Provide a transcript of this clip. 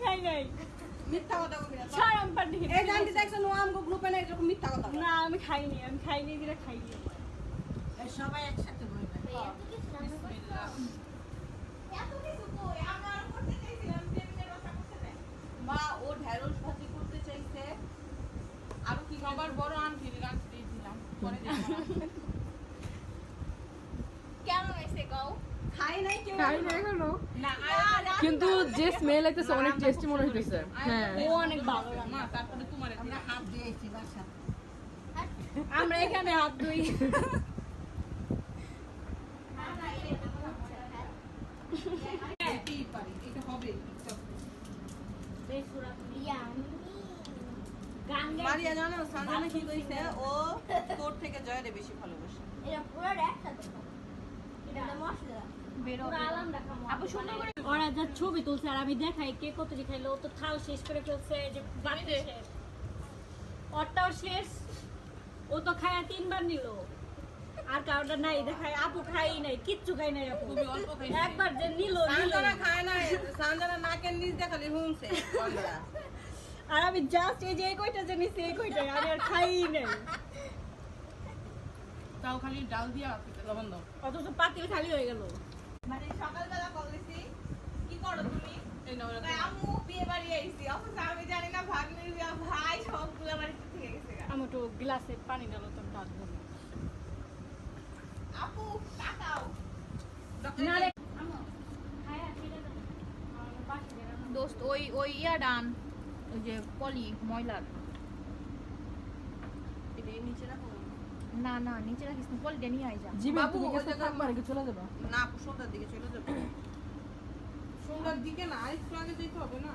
খাই নাই মিথ্যা কথা কইবি না শরম পাড়ি এই জানতি দেখছেন ও আমগো গ্রুপে না এরকম মিথ্যা কথা বলে। না আমি খাইনি দিলে খাইনি এই সবাই একসাথে বইবে এত কিছু কই আমরা আর করতে চাইছিলাম টেবিলের কথা করতে না মা ও ঢেঁড়স ভাজি করতে চাইছে আর কি সবার বড় আন্টির গাছ দিয়েছিলাম পরে কেমন হইছে কও খাই নাই কেউ খাই না এখনো না কিন্তু যে স্মেল হইতেছে অনেক টেস্টি মনে হইতেছে হ্যাঁ ও অনেক ভালো রান্না মা তারপরে তোমার আমরা হাত দিয়েছি বাসা আমরা এখানে হাত ধুই এটাই পারি এটা হবে মারিয়া জানো সানজানা কি কইছে ও তোর থেকে জয়রে বেশি ভালোবাসে ওরা যা ছবি তুলছে আর আমি দেখাই কে কতটি খাইলো ও তো থাল শেষ করে ফেলছে যে বাকি শেষ ওরটাও শেষ ও তো খায়া 3 বার নিল আর কাউটা নাই দেখাই আপু খাই নাই কিচ্ছু খাই নাই আপু খুবই অল্প খাইছি। একবার যে নিল সানজানা খায় না সানজানা নাকের নিচ দিয়ে খালি হুমছে আমরা আর আমি জাস্ট এই যে এই কয়টা যে নিছি এই কয়টাই আমি আর খাই নাই তাও খালি ডাল দিয়া লবণ দাও অথচ পাতিল খালি হয়ে গেল মানে সকালবেলা বলেছি কি করো তুমি এই নাও তাই আম্মু বিয়ে বাড়ি আইছি অথচ আমি জানি না ভাগ্নের বিয়ে ভাই সবগুলা বাড়ি থেকে গেছে গা। আমি একটু গ্লাসে পানি ঢালো তো ডাক দেবো আপু তাকাও না রে আমো খায়া ঠিক আছে আমার পাশে গেলাম দোস্ত ওই ইয়া ডান ওই যে পলি ময়লার এটা নিচে রাখো না না নিচে রাখিস না পলিটা নিয়ে আই যা জিবে বাবু, তুমি ওই গেছে জায়গায়- থাকবা নাকি চলে যাবা না আপু সন্ধ্যার দিকে চলে যাবো সন্ধ্যার দিকে না আরেকটু আগে যেতে হবে না